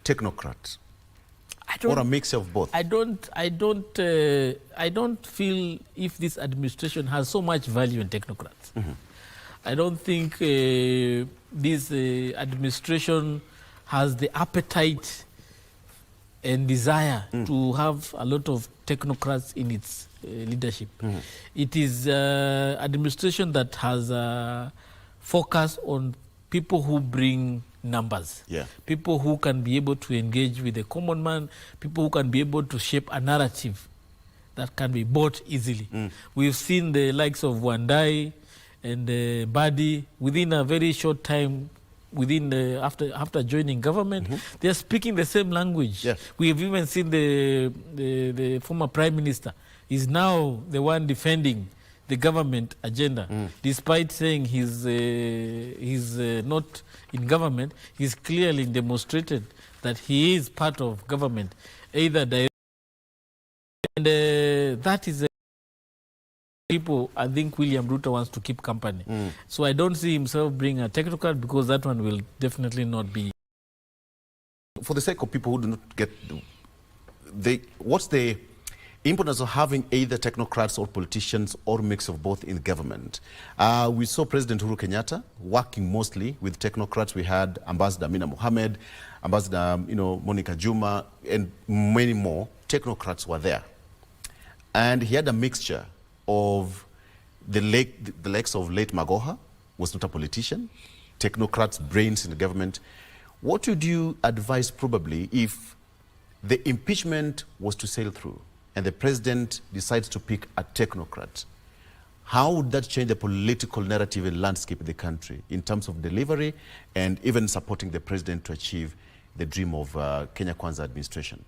technocrat? Or a mix of both? I don't feel if this administration has so much value in technocrats. I don't think this administration has the appetite and desire to have a lot of technocrats in its leadership. It is administration that has focus on people who bring numbers, people who can be able to engage with the common man, people who can be able to shape a narrative that can be bought easily. We've seen the likes of Wandai and Badi within a very short time, after joining government, they are speaking the same language. We have even seen the former prime minister is now the one defending the government agenda, despite saying he's not in government. He's clearly demonstrated that he is part of government, either direct, and that is people I think William Ruto wants to keep company. So I don't see himself bring a technocrat, because that one will definitely not be. For the sake of people who do not get what's the importance of having either technocrats or politicians or mix of both in government? We saw President Uhuru Kenyatta working mostly with technocrats. We had Ambassador Amina Mohamed, Ambassador Monica Juma, and many more technocrats were there. And he had a mixture of the likes of late Magoha, was not a politician, technocrats, brains in the government. What would you advise probably if the impeachment was to sail through and the president decides to pick a technocrat? How would that change the political narrative and landscape of the country in terms of delivery and even supporting the president to achieve the dream of Kenya Kwanza administration?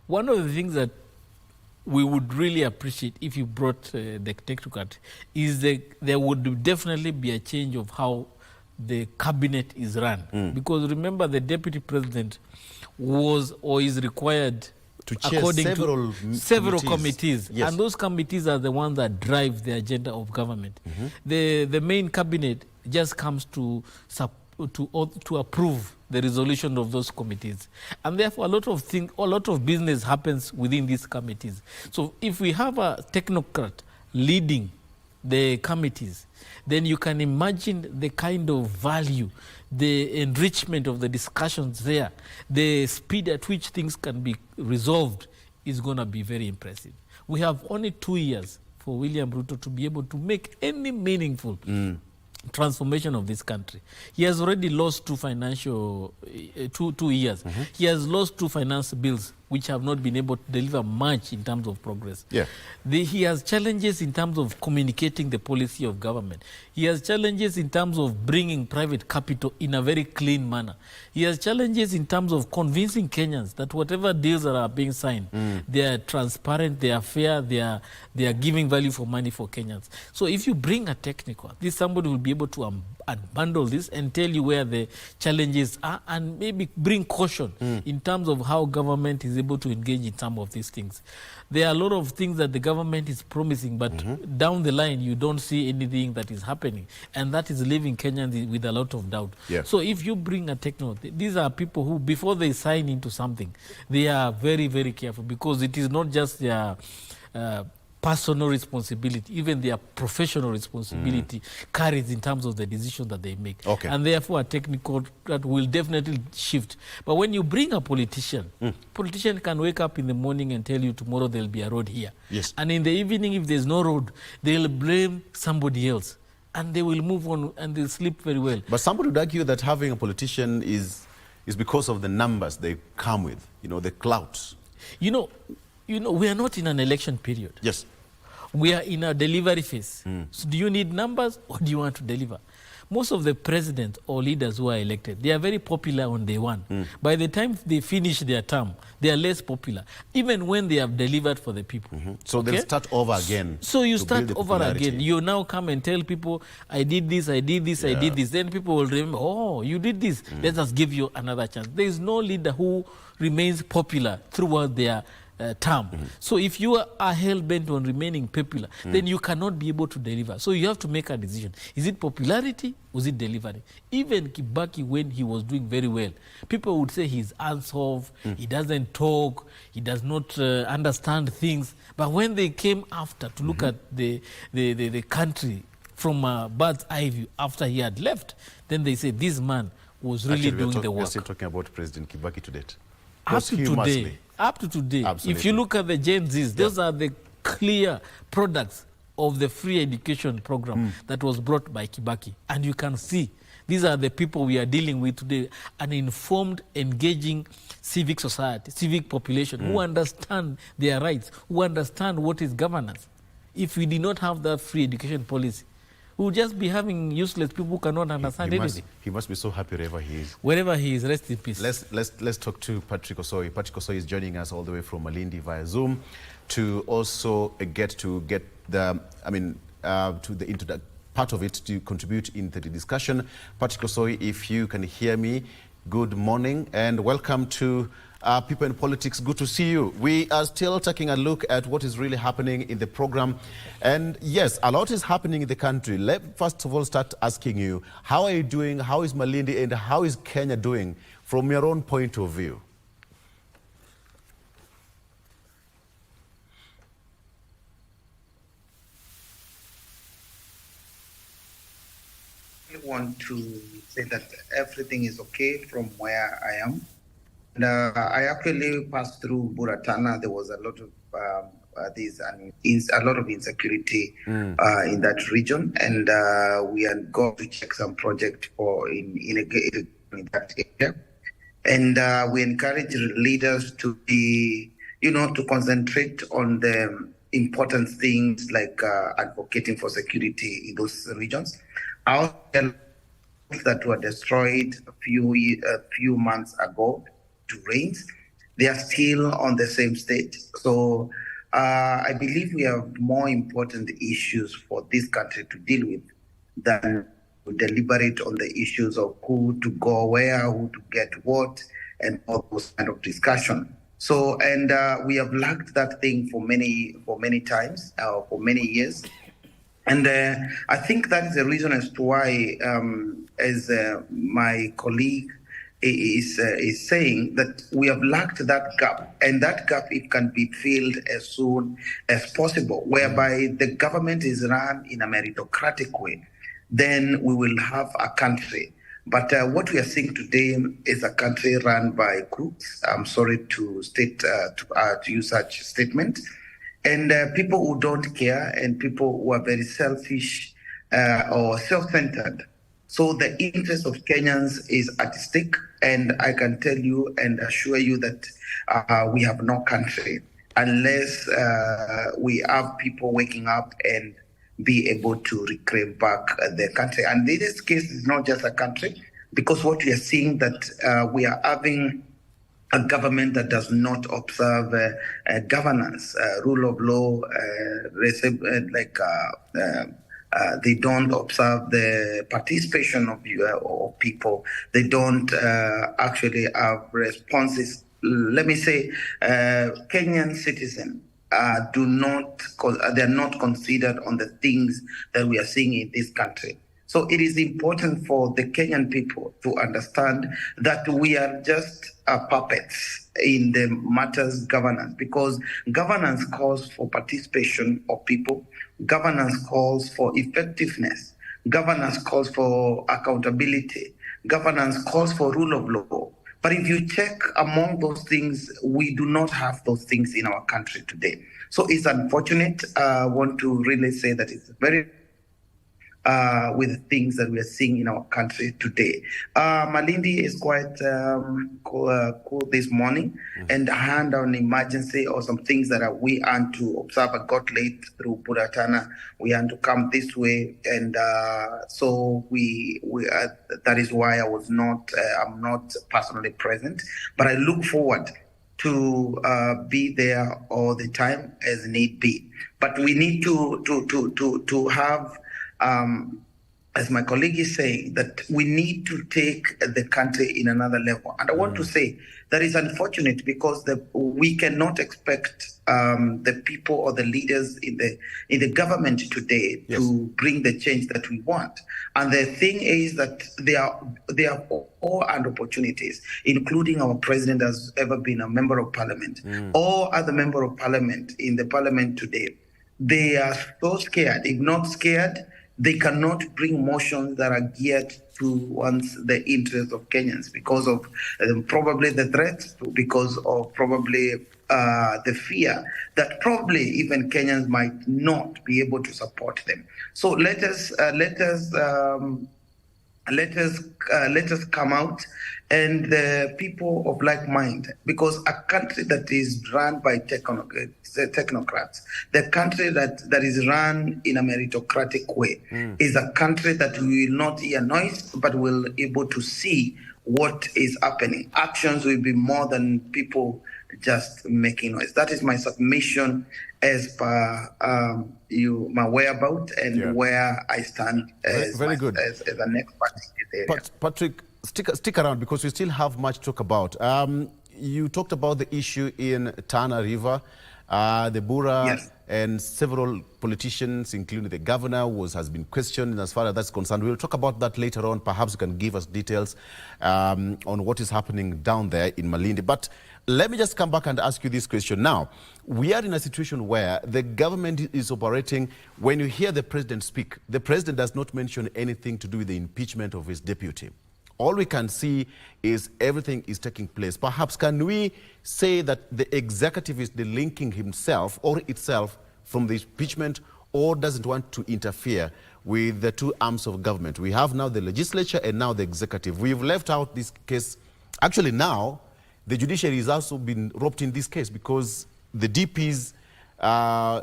One of the things that we would really appreciate if you brought the technocrat is that there would definitely be a change of how the cabinet is run. Because remember, the deputy president was or is required to chair several committees. And those committees are the ones that drive the agenda of government. The main cabinet just comes to approve the resolution of those committees, and therefore a lot of business happens within these committees. So if we have a technocrat leading the committees, then you can imagine the kind of value, the enrichment of the discussions there, the speed at which things can be resolved is going to be very impressive. We have only 2 years for William Ruto to be able to make any meaningful transformation of this country. He has already lost 2 years. He has lost 2 finance bills which have not been able to deliver much in terms of progress. He has challenges in terms of communicating the policy of government. He has challenges in terms of bringing private capital in a very clean manner. He has challenges in terms of convincing Kenyans that whatever deals that are being signed, they are transparent, they are fair, they are giving value for money for Kenyans. So if you bring a technical, somebody will be able to unbundle this and tell you where the challenges are, and maybe bring caution in terms of how government is able to engage in some of these things. There are a lot of things that the government is promising, but down the line you don't see anything that is happening, and that is leaving Kenyans with a lot of doubt. So if you bring a techno, these are people who, before they sign into something, they are very, very careful, because it is not just their personal responsibility, even their professional responsibility carries in terms of the decisions that they make. And therefore a technical that will definitely shift. But when you bring a politician, politician can wake up in the morning and tell you tomorrow there'll be a road here. And in the evening, if there's no road, they'll blame somebody else, and they will move on and they'll sleep very well. But somebody would argue that having a politician is because of the numbers they come with, the clout. We are not in an election period. We are in a delivery phase. So do you need numbers, or do you want to deliver? Most of the presidents or leaders who are elected, they are very popular on day one. By the time they finish their term, they are less popular, even when they have delivered for the people. So they'll start over again. So you start over again. You now come and tell people, I did this, I did this, I did this. Then people will remember, oh, you did this. Let us give you another chance. There is no leader who remains popular throughout their term. So if you are hell-bent on remaining popular, then you cannot be able to deliver. So you have to make a decision. Is it popularity or is it delivery? Even Kibaki, when he was doing very well, people would say he's hands-off, he doesn't talk, he does not understand things. But when they came after to look at the country from a bird's eye view after he had left, then they say this man was really doing the work. We're still talking about President Kibaki to date. Up to today, Absolutely. if you look at the Gen Zs, those are the clear products of the free education program that was brought by Kibaki. And you can see these are the people we are dealing with today, an informed, engaging civic society, civic population who understand their rights, who understand what is governance. If we did not have that free education policy, we would just be having useless people who cannot understand anything. He must be so happy wherever he is. Wherever he is, rest in peace. Let's talk to Patrick Osoi. Patrick Osoi is joining us all the way from Malindi via Zoom to also get the, into the part of it to contribute into the discussion. Patrick Osoi, if you can hear me, good morning and welcome to People in Politics. Good to see you. We are still taking a look at what is really happening in the program. And yes, a lot is happening in the country. Let first of all start asking you, how are you doing? How is Malindi and how is Kenya doing from your own point of view? I want to say that everything is okay from where I am. And I actually passed through Buratana. There was a lot of a lot of insecurity in that region, and we had gone to check some project in that area. And we encourage leaders to be, to concentrate on the important things like advocating for security in those regions. Our that were destroyed a few months ago to rains, they are still on the same state. So I believe we have more important issues for this country to deal with than to deliberate on the issues of who to go where, who to get what, and all those kind of discussion. So, and we have lacked that thing for many times, for many years. And I think that is the reason as to why, as my colleague is saying, that we have lacked that gap, and that gap, it can be filled as soon as possible, whereby the government is run in a meritocratic way. Then we will have a country. But what we are seeing today is a country run by crooks. I'm sorry to use such statement. And people who don't care, and people who are very selfish or self-centered. So the interest of Kenyans is at stake, and I can tell you and assure you that we have no country unless we have people waking up and be able to reclaim back the country. And in this case, it's not just a country, because what we are seeing that we are having a government that does not observe governance, rule of law, they don't observe the participation of people. They don't actually have responses. Let me say, Kenyan citizens they're not considered on the things that we are seeing in this country. So it is important for the Kenyan people to understand that we are just puppets in the matters governance, because governance calls for participation of people, governance calls for effectiveness, governance calls for accountability, governance calls for rule of law. But if you check among those things, we do not have those things in our country today. So it's unfortunate. I want to really say that it's very with the things that we are seeing in our country today. Malindi is quite cool this morning, and I had an emergency or some things that we had to observe. I got late through Buratana. We had to come this way, and so we that is why I'm not personally present, but I look forward to be there all the time as need be. But we need to have as my colleague is saying, that we need to take the country in another level. And I want to say that is unfortunate because we cannot expect the people or the leaders in the government today to bring the change that we want. And the thing is that there are all under opportunities, including our president has ever been a member of parliament, all other member of parliament in the parliament today. They are so scared. If not scared, they cannot bring motions that are geared towards the interests of Kenyans because of probably the threats, because of probably the fear that probably even Kenyans might not be able to support them. So let us come out and the people of like mind, because a country that is run by technocrats, the country that is run in a meritocratic way, is a country that we will not hear noise, but will able to see what is happening. Actions will be more than people just making noise. That is my submission as per my whereabouts and where I stand as very good. As an expert in the area. Patrick, stick around because we still have much to talk about. You talked about the issue in Tana River, the Bura, and several politicians, including the governor, has been questioned as far as that's concerned. We'll talk about that later on. Perhaps you can give us details on what is happening down there in Malindi. But let me just come back and ask you this question. Now, we are in a situation where the government is operating. When you hear the president speak, the president does not mention anything to do with the impeachment of his deputy. All we can see is everything is taking place. Perhaps can we say that the executive is delinking himself or itself from the impeachment, or doesn't want to interfere with the two arms of government? We have now the legislature and now the executive. We've left out this case. Actually now, the judiciary has also been roped in this case because the DP's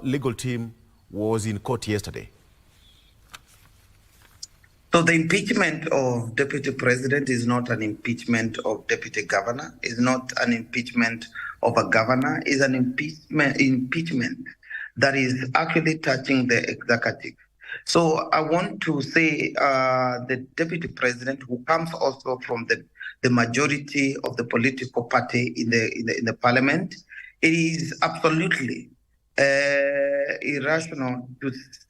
legal team was in court yesterday. So the impeachment of deputy president is not an impeachment of deputy governor, is not an impeachment of a governor, is an impeachment that is actually touching the executive. So I want to say the deputy president, who comes also from the majority of the political party in the parliament, it is absolutely irrational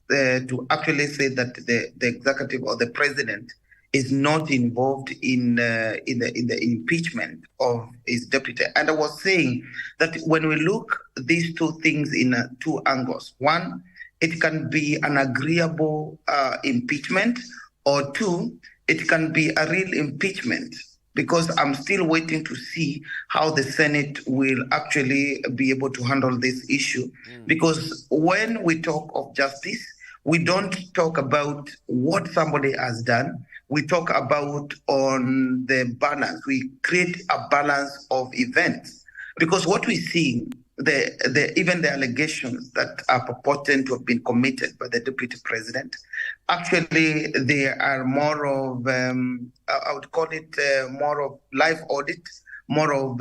to actually say that the executive or the president is not involved in the impeachment of his deputy. And I was saying that when we look these two things in two angles, one, it can be an agreeable impeachment, or two, it can be a real impeachment, because I'm still waiting to see how the Senate will actually be able to handle this issue. Because when we talk of justice, we don't talk about what somebody has done. We talk about on the balance. We create a balance of events. Because what we see, even the allegations that are purported to have been committed by the deputy president, actually they are more of, I would call it more of live audit, more of,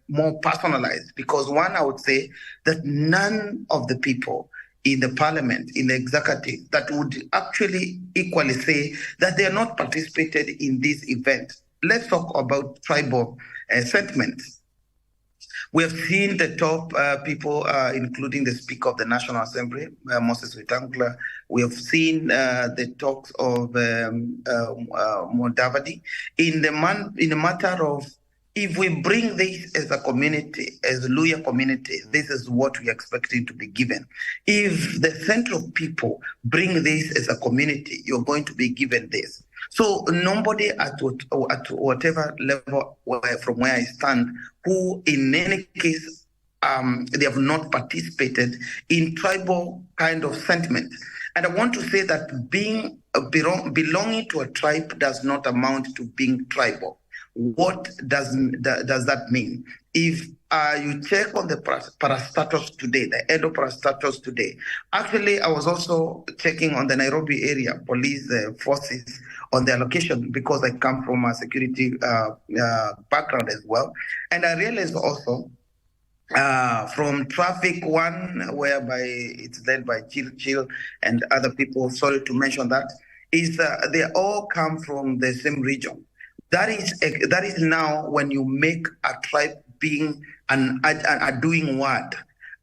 more personalized. Because one, I would say that none of the people in the parliament, in the executive, that would actually equally say that they are not participated in this event. Let's talk about tribal sentiments. We have seen the top people, including the Speaker of the National Assembly, Moses Wetangula. We have seen the talks of Mudavadi in the matter of, if we bring this as a community, as a Luhya community, this is what we are expecting to be given. If the central people bring this as a community, you're going to be given this. So nobody at whatever level from where I stand, who in any case, they have not participated in tribal kind of sentiment. And I want to say that belonging to a tribe does not amount to being tribal. What does that mean? If you check on the parastatus today, the Edo parastatus today, actually I was also checking on the Nairobi area police forces on their location, because I come from a security background as well. And I realized also from traffic one, whereby it's led by Chill and other people, sorry to mention that, is they all come from the same region. That is now when you make a tribe being a doing word.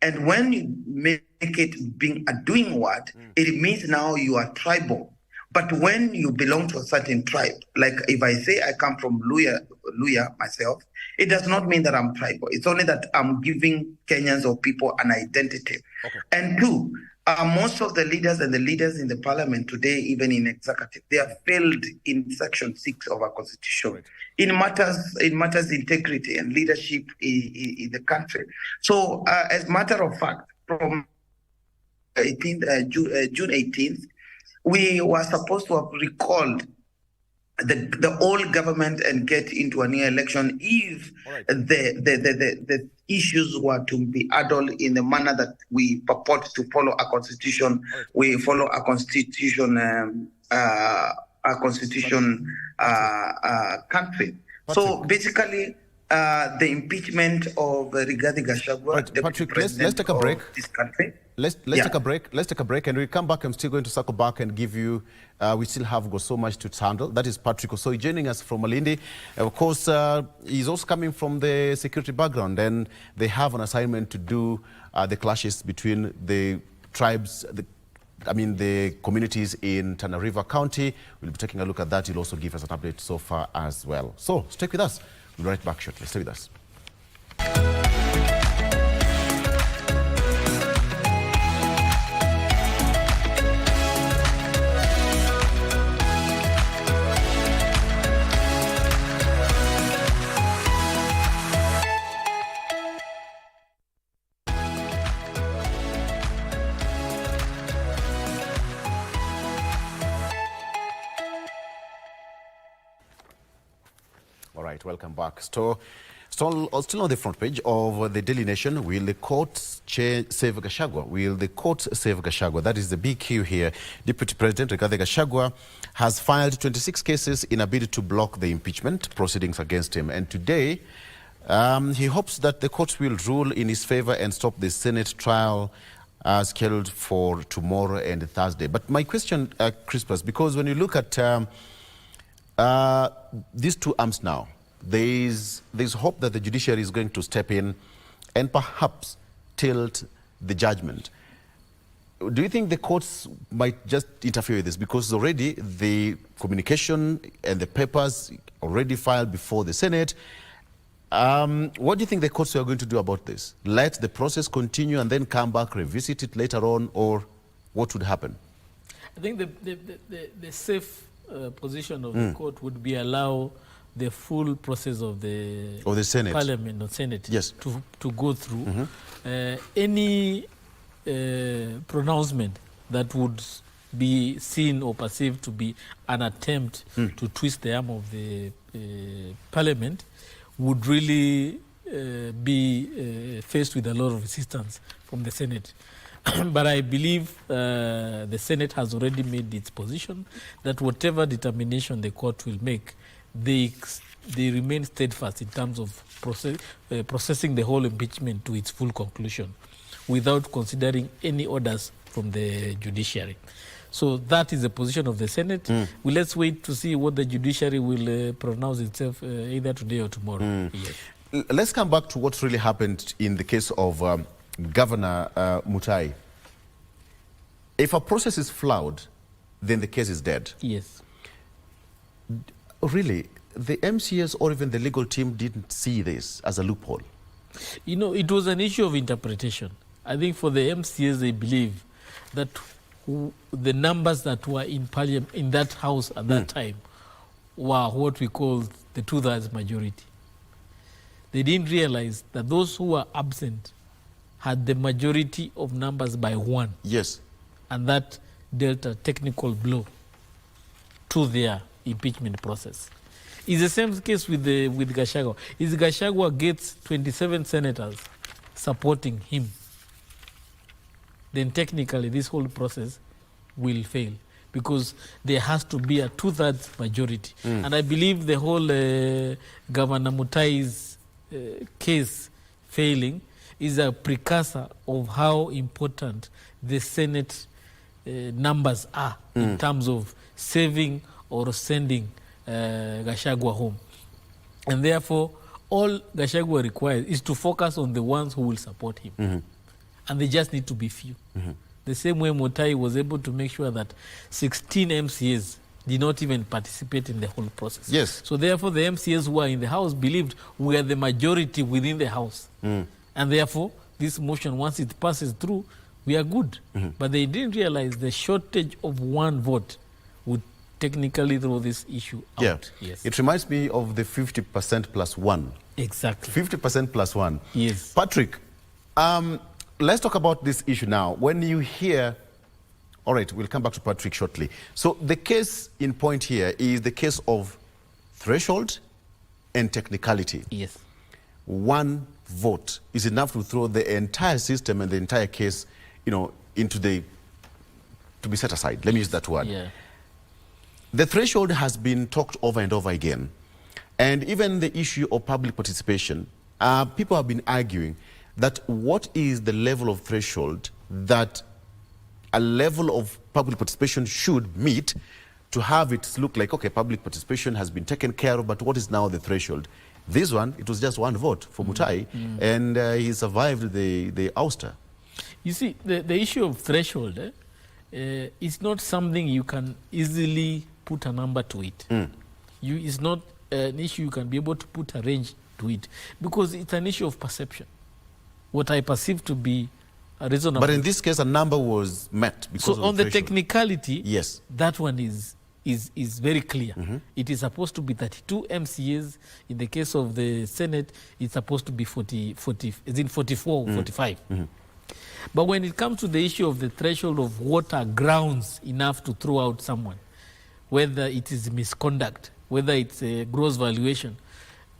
And when you make it being a doing word, it means now you are tribal. But when you belong to a certain tribe, like if I say I come from Luya myself, it does not mean that I'm tribal. It's only that I'm giving Kenyans or people an identity. Okay. And two, most of the leaders and the leaders in the parliament today, even in executive, they have failed in Section 6 of our constitution. Right. It matters integrity and leadership in the country. So, as a matter of fact, from June 18th, we were supposed to have recalled the old government and get into a new election if the issues were to be handled in the manner that we purport to follow a constitution. We follow a constitution country. So basically, the impeachment of Rigathi Gachagua, Deputy President let's take a break. Of this country. Let's take a break. Let's take a break, and we come back. I'm still going to circle back and give you. We still have got so much to handle. That is Patrick Osoi joining us from Malindi. Of course, he's also coming from the security background, and they have an assignment to do the clashes between the tribes. The communities in Tana River County. We'll be taking a look at that. He'll also give us an update so far as well. So stick with us. We'll be right back shortly. Stay with us. All right, welcome back. Still on the front page of the Daily Nation, will the court save Gachagua? Will the court save Gachagua? That is the big cue here. Deputy President Rigathi Gachagua has filed 26 cases in a bid to block the impeachment proceedings against him. And today, he hopes that the court will rule in his favor and stop the Senate trial scheduled for tomorrow and Thursday. But my question, Crispus, because when you look at these two arms now, there's hope that the judiciary is going to step in and perhaps tilt the judgment. Do you think the courts might just interfere with this? Because already the communication and the papers already filed before the Senate. What do you think the courts are going to do about this? Let the process continue and then come back, revisit it later on, or what would happen? I think the safe position of the court would be allow the full process of the Senate. Parliament or Senate yes. to go through. Any pronouncement that would be seen or perceived to be an attempt to twist the arm of the Parliament would really be faced with a lot of resistance from the Senate. But I believe the Senate has already made its position that whatever determination the court will make, they remain steadfast in terms of processing the whole impeachment to its full conclusion without considering any orders from the judiciary. So that is the position of the Senate. Well, let's wait to see what the judiciary will pronounce itself either today or tomorrow. Yes. Let's come back to what really happened in the case of Governor Mutai. If a process is flawed, then the case is dead. Yes. Really, the MCS or even the legal team didn't see this as a loophole? You know, it was an issue of interpretation. I think for the MCS, they believe that the numbers that were in Parliament, in that house at that time, were what we call the two-thirds majority. They didn't realize that those who were absent had the majority of numbers by one. Yes. And that dealt a technical blow to their impeachment process. It's the same case with Gachagua. If Gachagua gets 27 senators supporting him, then technically this whole process will fail because there has to be a two-thirds majority. And I believe the whole Governor Mutai's case failing is a precursor of how important the Senate numbers are in terms of saving or sending Gachagua home. And therefore, all Gachagua requires is to focus on the ones who will support him. And they just need to be few. The same way Mutai was able to make sure that 16 MCAs did not even participate in the whole process. Yes. So therefore, the MCAs who are in the House believed we are the majority within the House. And therefore, this motion, once it passes through, we are good. But they didn't realize the shortage of one vote would technically throw this issue out. Yeah. Yes. It reminds me of the 50% plus one. Exactly. 50% plus one. Yes. Patrick, let's talk about this issue now. When you hear, all right, we'll come back to Patrick shortly. So the case in point here is the case of threshold and technicality. Yes. One vote is enough to throw the entire system and the entire case, into to be set aside. Let me use that word. Yeah. The threshold has been talked over and over again. And even the issue of public participation, people have been arguing that what is the level of threshold that a level of public participation should meet to have it look like, okay, public participation has been taken care of, but what is now the threshold? This one, it was just one vote for Mutai, and he survived the ouster. You see, the issue of threshold is not something you can easily put a number to it. It's not an issue you can be able to put a range to it, because it's an issue of perception. What I perceive to be a reasonable. But in this case, a number was met because so of on the technicality, yes, that one is very clear. It is supposed to be 32 MCAs. In the case of the Senate, it's supposed to be 44 or 45. But when it comes to the issue of the threshold of what are grounds enough to throw out someone, whether it is misconduct, whether it's a gross valuation,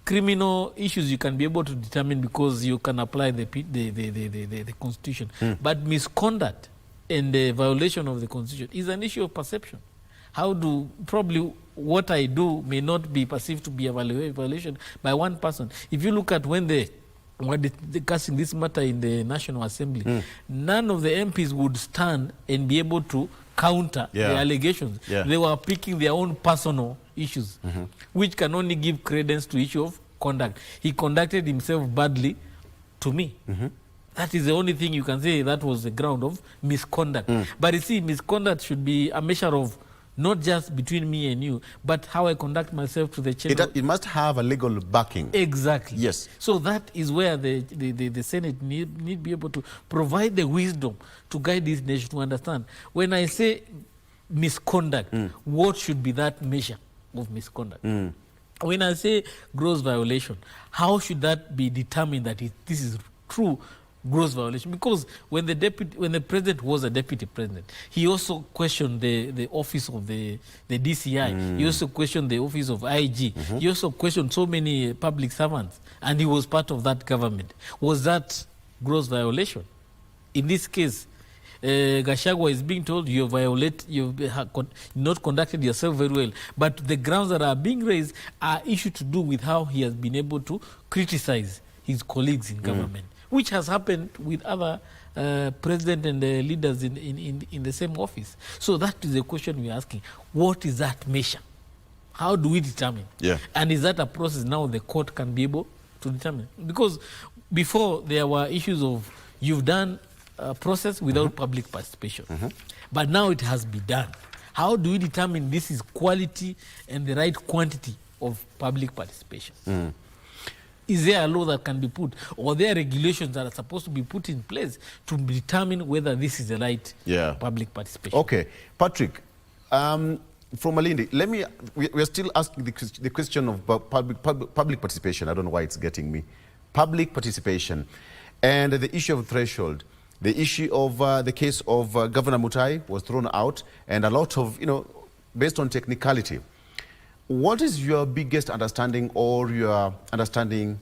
criminal issues you can be able to determine because you can apply the Constitution. But misconduct and the violation of the Constitution is an issue of perception. Probably what I do may not be perceived to be a violation by one person. If you look at when they were discussing this matter in the National Assembly, none of the MPs would stand and be able to counter the allegations. They were picking their own personal issues, which can only give credence to issue of conduct. He conducted himself badly to me. That is the only thing you can say that was the ground of misconduct. But you see, misconduct should be a measure of not just between me and you, but how I conduct myself to the channel. It must have a legal backing. Exactly. Yes. So that is where the Senate need be able to provide the wisdom to guide this nation to understand. When I say misconduct, what should be that measure of misconduct? When I say gross violation, how should that be determined that this is true gross violation? Because when the president was a deputy president, he also questioned the office of the DCI. He also questioned the office of IG. He also questioned so many public servants, and he was part of that government. Was that gross violation? In this case, Gachagua is being told you've not conducted yourself very well. But the grounds that are being raised are issues to do with how he has been able to criticize his colleagues in government, which has happened with other president and leaders in the same office. So that is the question we're asking. What is that measure? How do we determine? And is that a process now the court can be able to determine? Because before there were issues of you've done a process without public participation. But now it has been done. How do we determine this is quality and the right quantity of public participation? Is there a law that can be put, or there are regulations that are supposed to be put in place to determine whether this is the right public participation? Okay. Patrick, from Malindi, we are still asking the question of public participation. I don't know why it's getting me. Public participation and the issue of threshold. The issue of the case of Governor Mutai was thrown out, and a lot of, based on technicality. What is your biggest understanding or your understanding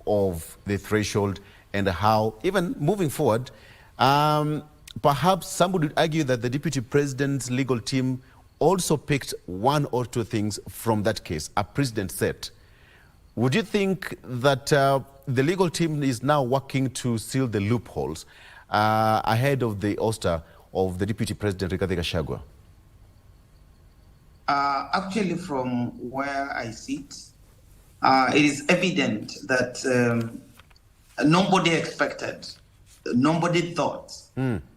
of the threshold and how, even moving forward, perhaps somebody would argue that the deputy president's legal team also picked one or two things from that case, a precedent set. Would you think that the legal team is now working to seal the loopholes ahead of the ouster of the Deputy President, Rigathi Gachagua? Actually, from where I sit, it is evident that nobody expected, nobody thought,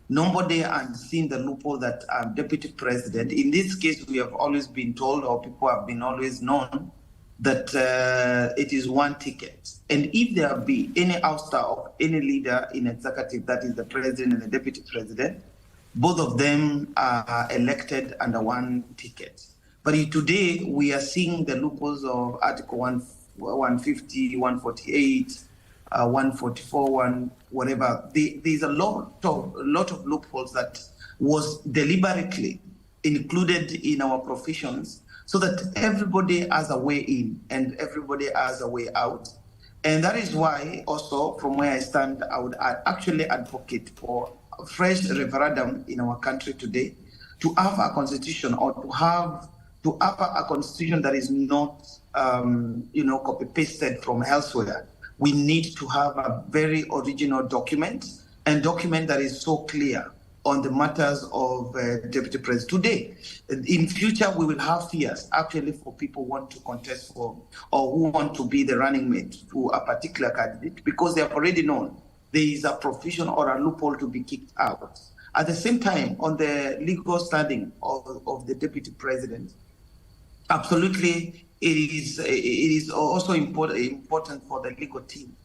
nobody had seen the loophole that Deputy President, in this case, we have always been told, or people have been always known, that it is one ticket. And if there be any ouster of any leader in executive, that is the president and the deputy president, both of them are elected under one ticket. But today, we are seeing the loopholes of Article 150, 148, 144, whatever. There's a lot of loopholes that was deliberately included in our professions, so that everybody has a way in and everybody has a way out. And that is why also from where I stand, I would actually advocate for a fresh referendum in our country today, to have a constitution, or to have a constitution that is not, copy-pasted from elsewhere. We need to have a very original document, and document that is so clear on the matters of Deputy President. Today, in future, we will have fears actually for people who want to contest for, or who want to be the running mate to a particular candidate, because they have already known there is a provision or a loophole to be kicked out. At the same time, on the legal standing of the Deputy President, absolutely, it is also important for the legal team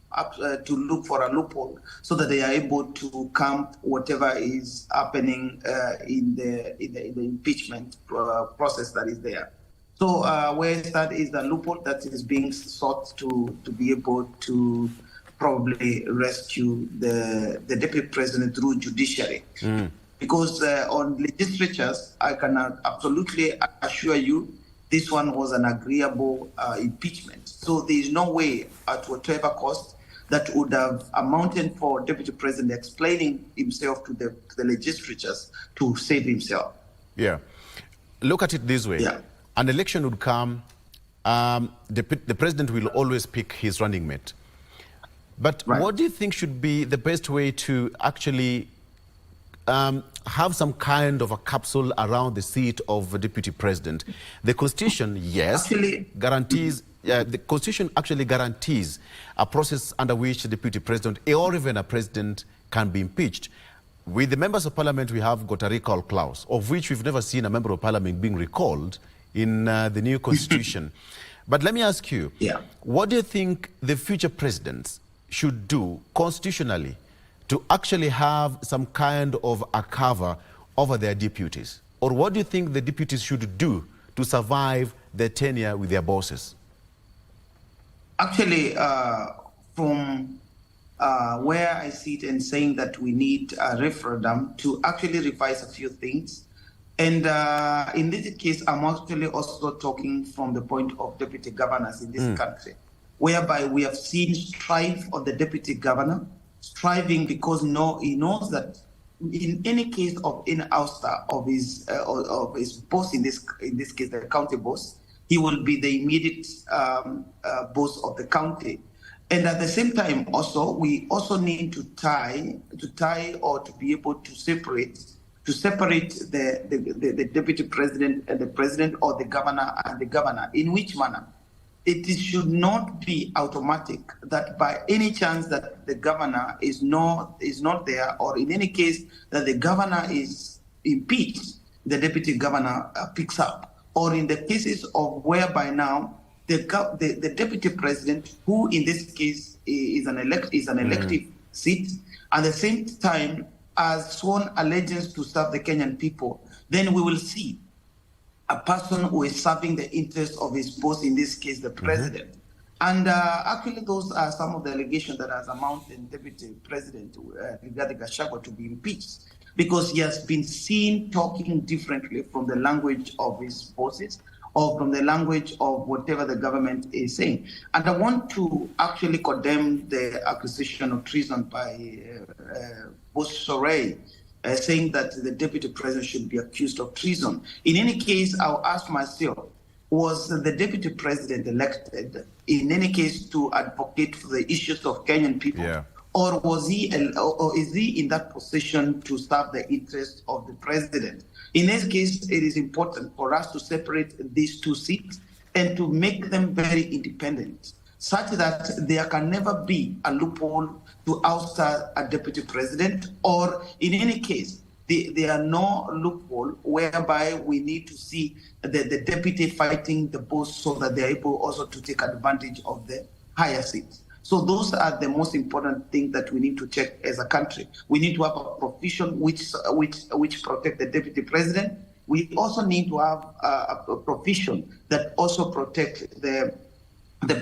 to look for a loophole, so that they are able to camp whatever is happening in the impeachment process that is there. So where that is the loophole that is being sought to be able to probably rescue the deputy president through judiciary. Because on legislatures, I can absolutely assure you, this one was an agreeable impeachment. So there is no way at whatever cost that would have amounted for Deputy President explaining himself to the legislatures to save himself. Yeah. Look at it this way. Yeah. An election would come, the president will always pick his running mate. But what do you think should be the best way to actually have some kind of a capsule around the seat of the deputy president? The Constitution, yes, guarantees. The Constitution actually guarantees a process under which the deputy president or even a president can be impeached. With the members of parliament, we have got a recall clause, of which we've never seen a member of parliament being recalled in the new Constitution. But let me ask you, what do you think the future presidents should do constitutionally to actually have some kind of a cover over their deputies? Or what do you think the deputies should do to survive their tenure with their bosses? Actually, from where I sit and saying that we need a referendum to actually revise a few things. And in this case, I'm actually also talking from the point of deputy governors in this country, whereby we have seen strife of the deputy governor, striving because he knows that in any case of any ouster of his boss, in this case the county boss, he will be the immediate boss of the county. And at the same time, also we also need to tie or to be able to separate the deputy president and the president, or the governor and the governor. In which manner? It should not be automatic that by any chance that the governor is not there, or in any case that the governor is impeached, the deputy governor picks up. Or in the cases of whereby now the deputy president, who in this case is an elective seat, at the same time has sworn allegiance to serve the Kenyan people, then we will see a person who is serving the interests of his boss, in this case, the president. And actually, those are some of the allegations that has amounted Deputy President Rigathi Gachagua to be impeached, because he has been seen talking differently from the language of his bosses, or from the language of whatever the government is saying. And I want to actually condemn the accusation of treason by Boss Soray, saying that the deputy president should be accused of treason. In any case, I'll ask myself, was the deputy president elected in any case to advocate for the issues of Kenyan people? Yeah. Or was he, or is he in that position to serve the interests of the president? In this case, it is important for us to separate these two seats and to make them very independent, such that there can never be a loophole to oust a deputy president, or in any case, there are no loophole whereby we need to see the deputy fighting the boss so that they're able also to take advantage of the higher seats. So those are the most important things that we need to check as a country. We need to have a provision which protect the deputy president. We also need to have a provision that also protect the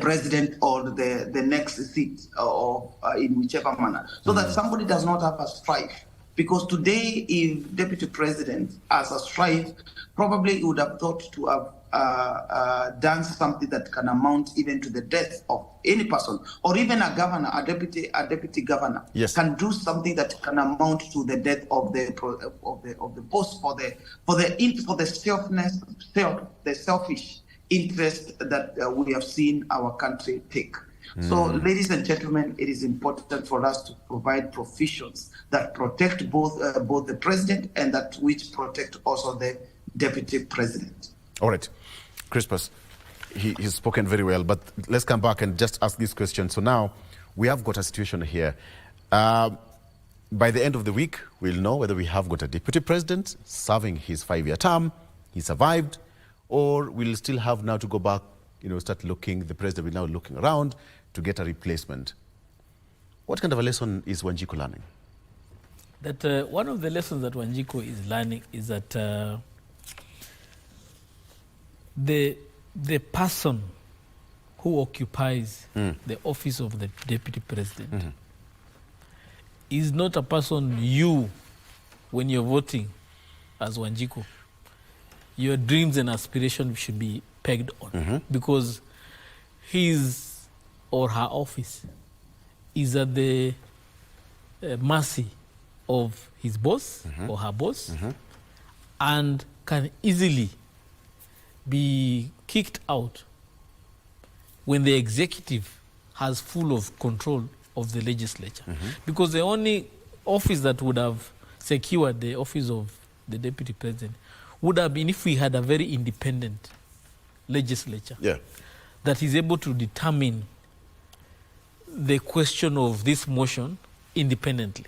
president or the next seat or in whichever manner, so that somebody does not have a strife. Because today, if deputy president has a strife, probably he would have thought to have done something that can amount even to the death of any person, or even a governor, a deputy governor, yes, can do something that can amount to the death of the boss for the selfish interest that we have seen our country take. So, ladies and gentlemen, it is important for us to provide provisions that protect both the president and that which protect also the deputy president. All right. Crispus, he's spoken very well, but let's come back and just ask this question. So now we have got a situation here. By the end of the week, we'll know whether we have got a deputy president serving his 5-year term, he survived, or we'll still have now to go back, start looking, the president will now looking around to get a replacement. What kind of a lesson is Wanjiku learning? That one of the lessons that Wanjiku is learning is that the person who occupies the office of the deputy president is not a person when you're voting as Wanjiku, your dreams and aspirations should be pegged on, because his or her office is at the mercy of his boss or her boss, and can easily be kicked out when the executive has full of control of the legislature. Because the only office that would have secured the office of the deputy president would have been if we had a very independent legislature that is able to determine the question of this motion independently.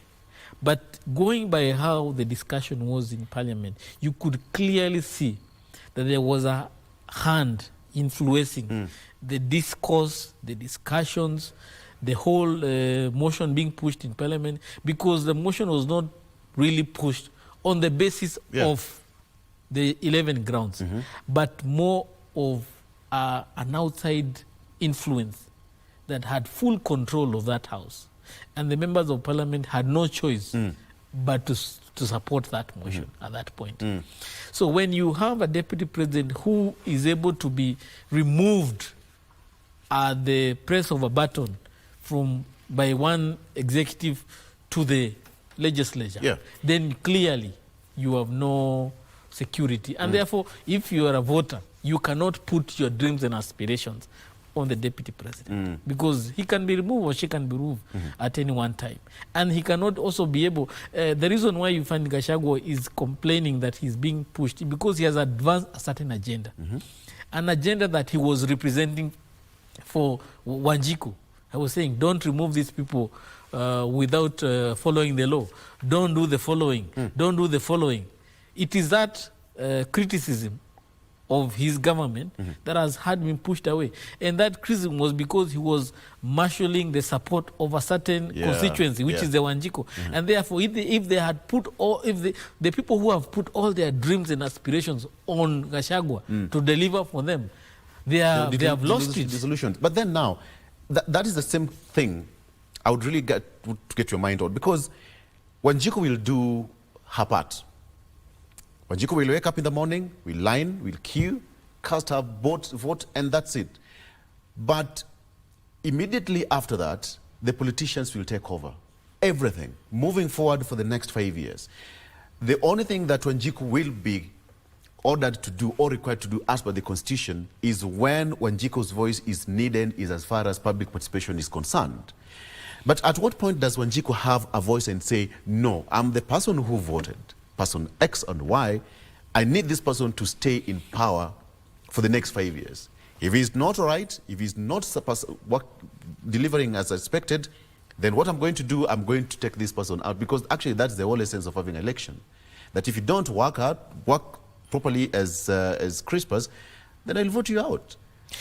But going by how the discussion was in Parliament, you could clearly see that there was a hand influencing the discourse, the discussions, the whole motion being pushed in Parliament, because the motion was not really pushed on the basis of the 11 grounds, but more of an outside influence that had full control of that house. And the members of Parliament had no choice but to support that motion at that point. So when you have a deputy president who is able to be removed at the press of a button by one executive to the legislature, then clearly you have no security. And therefore, if you are a voter, you cannot put your dreams and aspirations on the deputy president, because he can be removed or she can be removed at any one time. And he cannot also be able, the reason why you find Gachagua is complaining that he's being pushed, because he has advanced a certain agenda, an agenda that he was representing for Wanjiku. I was saying, don't remove these people without following the law. Don't do the following. Don't do the following. It is that criticism of his government that has had been pushed away. And that criticism was because he was marshalling the support of a certain constituency, which is the Wanjiku. And therefore, if they had put the people who have put all their dreams and aspirations on Gachagua to deliver for them, they have lost it. Disillusioned. But then now, that is the same thing I would really get your mind on, because Wanjiku will do her part. Wanjiku will wake up in the morning, will line, will queue, cast her vote, and that's it. But immediately after that, the politicians will take over everything, moving forward for the next 5 years. The only thing that Wanjiku will be ordered to do or required to do as per the Constitution is when Wanjiko's voice is needed is as far as public participation is concerned. But at what point does Wanjiko have a voice and say, no, I'm the person who voted, person X and Y, I need this person to stay in power for the next 5 years. If he's not all right, if he's not delivering as expected, then what I'm going to do, I'm going to take this person out, because actually that's the whole essence of having an election. That if you don't work properly as crispers, then I'll vote you out.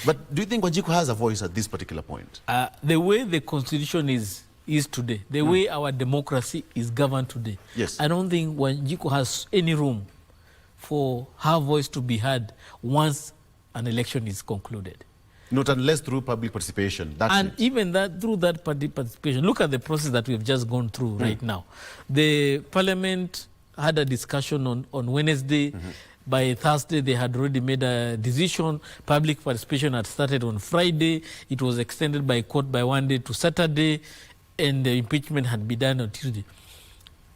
But do you think Wanjiko has a voice at this particular point? The way the Constitution is today, the way our democracy is governed today, yes. I don't think Wanjiko has any room for her voice to be heard once an election is concluded. Not unless through public participation. Even that, through that public participation, look at the process that we've just gone through right now. The Parliament had a discussion on Wednesday. By Thursday, they had already made a decision. Public participation had started on Friday. It was extended by court by 1 day to Saturday, and the impeachment had been done on Tuesday.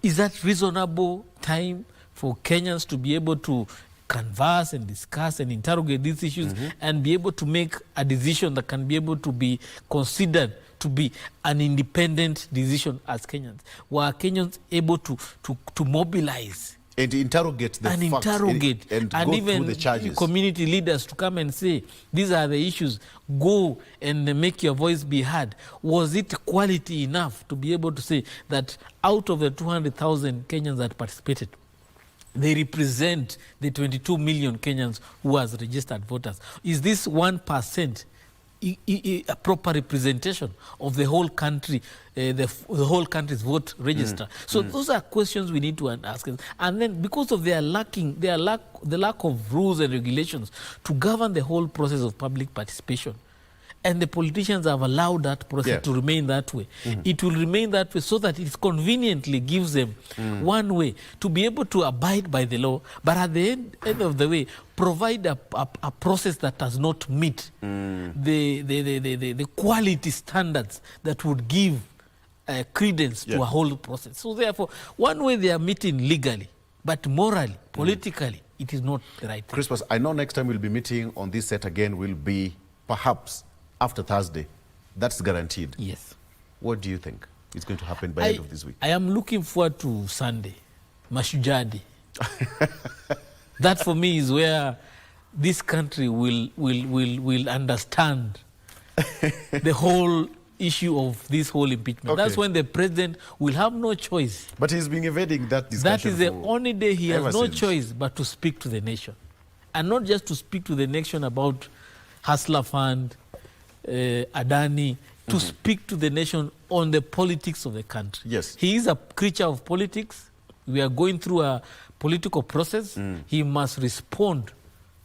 Is that reasonable time for Kenyans to be able to converse and discuss and interrogate these issues and be able to make a decision that can be able to be considered to be an independent decision as Kenyans? Were Kenyans able to mobilize and interrogate the facts and go even through the charges? Community leaders to come and say, these are the issues, go and make your voice be heard? Was it quality enough to be able to say that out of the 200,000 Kenyans that participated, they represent the 22 million Kenyans who has registered voters? Is this 1% a proper representation of the whole country, the whole country's vote register? So those are questions we need to ask. And then because of the lack of rules and regulations to govern the whole process of public participation, and the politicians have allowed that process to remain that way. It will remain that way so that it conveniently gives them one way to be able to abide by the law, but at the end of the way, provide a process that does not meet the quality standards that would give credence to a whole process. So therefore, one way they are meeting legally, but morally, politically, it is not the right thing. Crispus, I know next time we'll be meeting on this set again will be perhaps after Thursday. That's guaranteed. Yes. What do you think is going to happen by the end of this week? I am looking forward to Sunday, Mashujaa Day. That for me is where this country will understand the whole issue of this whole impeachment. Okay. That's when the president will have no choice. But he's been evading that discussion. That is the only day he has no choice but to speak to the nation. And not just to speak to the nation about Hustler Fund, Adani, to speak to the nation on the politics of the country. Yes. He is a creature of politics. We are going through a political process. He must respond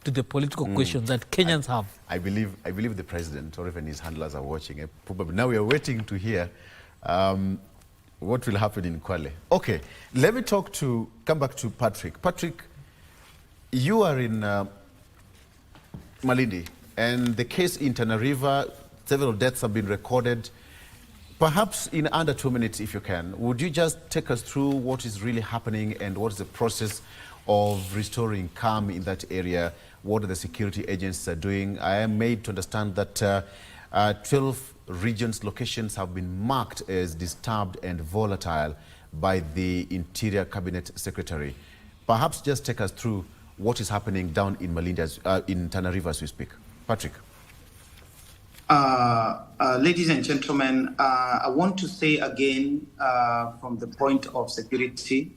to the political questions that Kenyans have. I believe the president or even his handlers are watching. Probably now we are waiting to hear what will happen in Kwale. Okay, let me come back to Patrick. Patrick, you are in Malindi, and the case in Tana River, several deaths have been recorded. Perhaps in under 2 minutes, if you can, would you just take us through what is really happening and what is the process of restoring calm in that area? What are the security agencies are doing? I am made to understand that 12 regions, locations have been marked as disturbed and volatile by the Interior Cabinet Secretary. Perhaps just take us through what is happening down in Malindi, in Tana River as we speak. Patrick. Ladies and gentlemen, I want to say again, from the point of security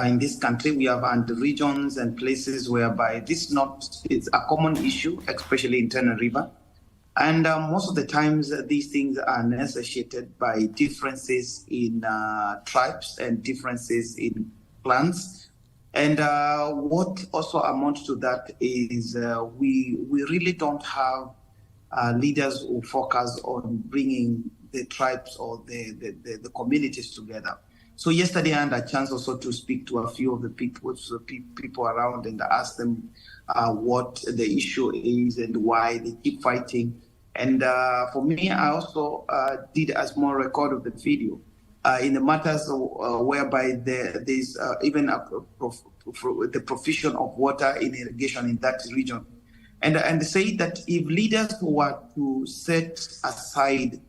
in this country, we have regions and places whereby this is a common issue, especially in Tana River. And most of the times, these things are necessitated by differences in tribes and differences in clans. And what also amounts to that is we really don't have leaders who focus on bringing the tribes or the communities together. So yesterday I had a chance also to speak to a few of the people around and ask them what the issue is and why they keep fighting. And for me, I also did a small record of the video in the matters whereby there's even a the provision of water in irrigation in that region. And say that if leaders were to set aside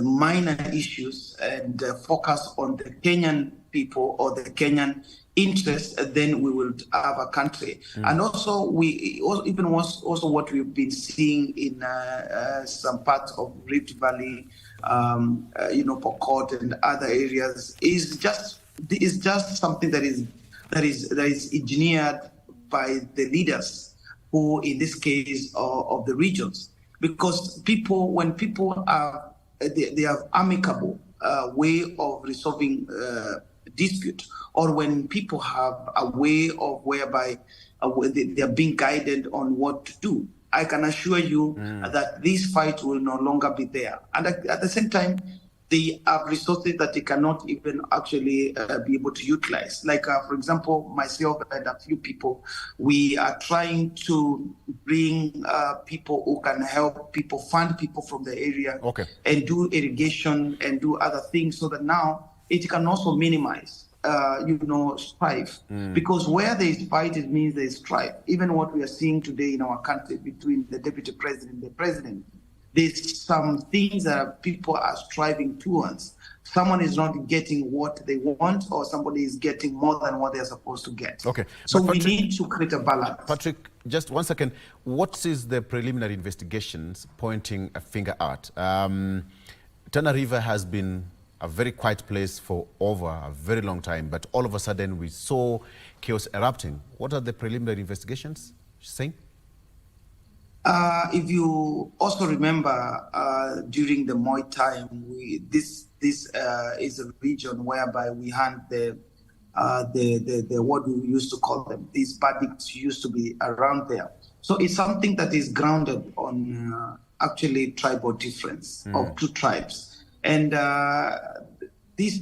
minor issues and focus on the Kenyan people or the Kenyan interest, then we will have a country. And also, also what we've been seeing in some parts of Rift Valley, Pokot and other areas is just something that is engineered by the leaders, who in this case of the regions. Because when people are, they have amicable way of resolving dispute, or when people have a way of whereby they are being guided on what to do, I can assure you that this fight will no longer be there. And at the same time, they have resources that they cannot even actually be able to utilize. Like, for example, myself and a few people, we are trying to bring people who can help people, fund people from the area, and do irrigation and do other things, so that now it can also minimize strife. Because where there is fight, it means there is strife. Even what we are seeing today in our country between the deputy president and the president, there's some things that people are striving towards. Someone is not getting what they want, or somebody is getting more than what they're supposed to get. So we need to create a balance. Patrick, just 1 second. What is the preliminary investigations pointing a finger at? Tana River has been a very quiet place for over a very long time, but all of a sudden we saw chaos erupting. What are the preliminary investigations saying? If you also remember, during the Moi time, this is a region whereby we had the what we used to call them, these bandits used to be around there. So it's something that is grounded on actually tribal difference of two tribes, and this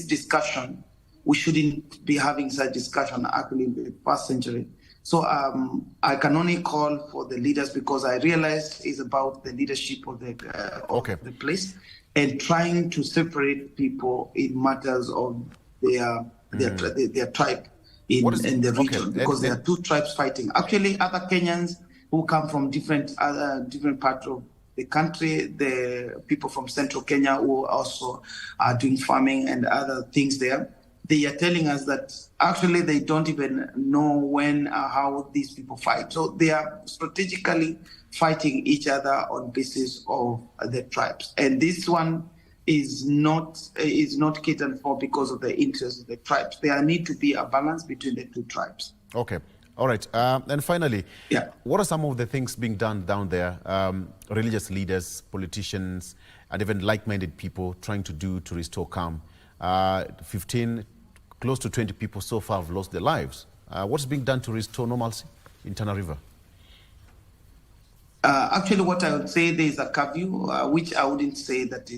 discussion, we shouldn't be having such discussion actually in the past century. So I can only call for the leaders, because I realize it's about the leadership of the place, and trying to separate people in matters of their tribe in the region, because there are two tribes fighting. Actually, other Kenyans who come from different parts of the country, the people from central Kenya who also are doing farming and other things there, they are telling us that actually they don't even know when or how these people fight. So they are strategically fighting each other on basis of the tribes. And this one is not catered for because of the interests of the tribes. There need to be a balance between the two tribes. Okay. All right. And finally, what are some of the things being done down there? Religious leaders, politicians, and even like-minded people trying to do to restore calm. 15, close to 20 people so far have lost their lives. What's being done to restore normalcy in Tana River? Actually, what I would say, there is a curfew, which I wouldn't say that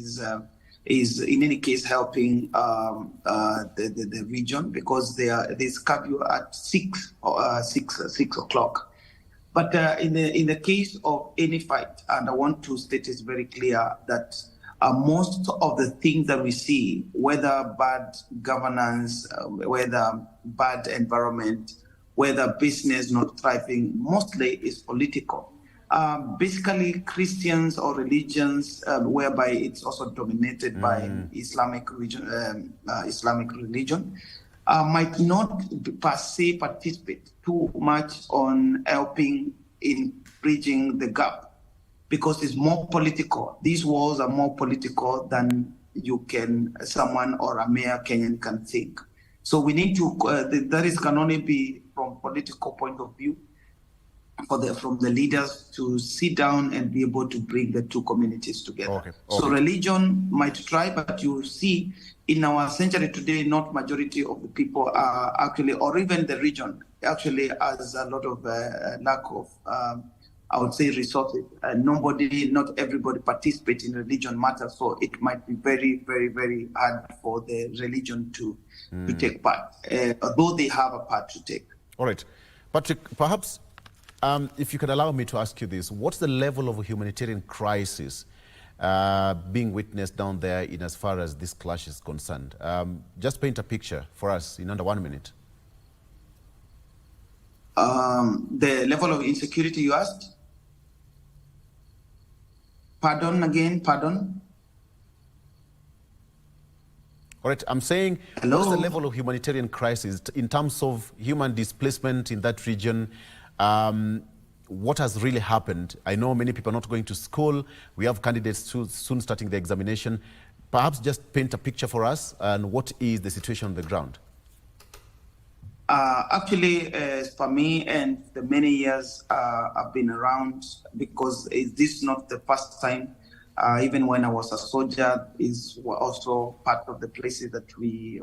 is in any case helping the region, because there's curfew at 6 o'clock. But in the case of any fight, and I want to state it very clear that most of the things that we see, whether bad governance, whether bad environment, whether business not thriving, mostly is political. Basically, Christians or religions, whereby it's also dominated by Islamic religion, might not per se participate too much on helping in bridging the gap, because it's more political. These wars are more political than someone or a mere Kenyan can think. So we need to, that can only be from political point of view, from the leaders to sit down and be able to bring the two communities together. So religion might try, but you see in our century today, not majority of the people are actually, or even the region actually has a lot of lack of, I would say, resources. Not everybody participates in religion matters, so it might be very, very, very hard for the religion to take part, although they have a part to take. All right. Patrick, perhaps if you could allow me to ask you this, what's the level of a humanitarian crisis being witnessed down there in as far as this clash is concerned? Just paint a picture for us in under 1 minute. The level of insecurity you asked? Pardon again, pardon? All right, I'm saying, Hello? what's the level of humanitarian crisis in terms of human displacement in that region? What has really happened? I know many people are not going to school. We have candidates soon starting the examination. Perhaps just paint a picture for us, and what is the situation on the ground? Actually, as for me and the many years I've been around, because this is not the first time. Even when I was a soldier, is also part of the places that we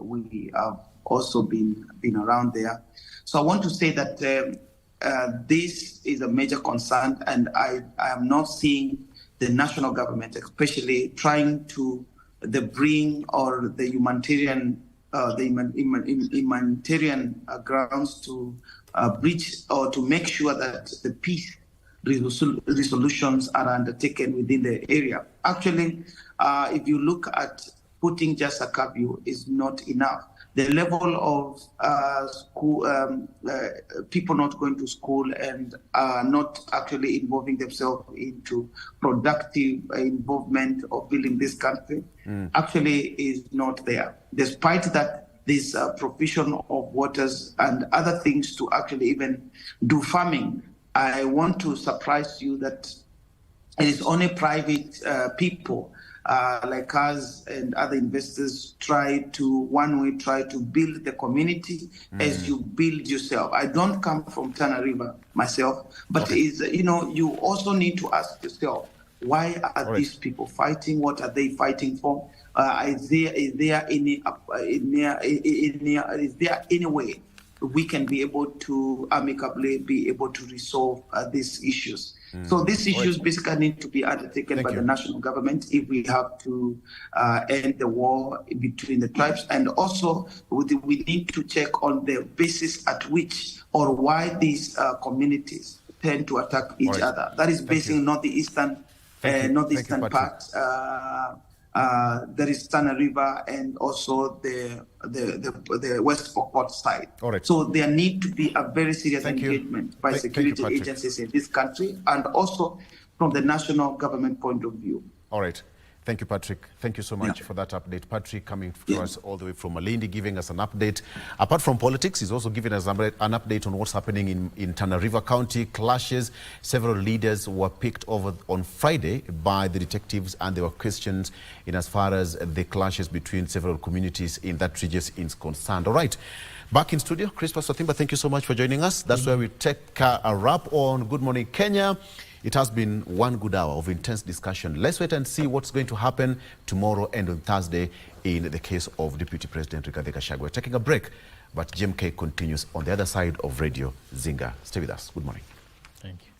have also been around there. So I want to say that this is a major concern, and I am not seeing the national government, especially trying to bring or the humanitarian grounds to breach or to make sure that the peace resolutions are undertaken within the area. Actually, if you look at putting just a curfew is not enough. The level of people not going to school and not actually involving themselves into productive involvement of building this country actually is not there. Despite that, this provision of waters and other things to actually even do farming, I want to surprise you that it is only private people like us and other investors try to build the community as you build yourself. I don't come from Tana River myself, but you also need to ask yourself, why are these people fighting? What are they fighting for? Is there any way we can be able to amicably be able to resolve these issues? So these issues basically need to be undertaken by the national government if we have to end the war between the tribes. And also we need to check on the basis at which or why these communities tend to attack each other. That is basically not the eastern part. There is Tana River and also the West Pokot side. So there need to be a very serious engagement by security agencies in this country and also from the national government point of view. All right. Thank you, Patrick. Thank you so much for that update. Patrick coming to us all the way from Malindi, giving us an update. Apart from politics, he's also giving us an update on what's happening in Tana River County. Clashes. Several leaders were picked over on Friday by the detectives, and there were questions in as far as the clashes between several communities in that region is concerned. All right. Back in studio, Chris Pasotimba, thank you so much for joining us. That's where we take a wrap on Good Morning Kenya. It has been one good hour of intense discussion. Let's wait and see what's going to happen tomorrow and on Thursday in the case of Deputy President Rigathi Gachagua. We're taking a break, but GMK continues on the other side of Radio Zinga. Stay with us. Good morning. Thank you.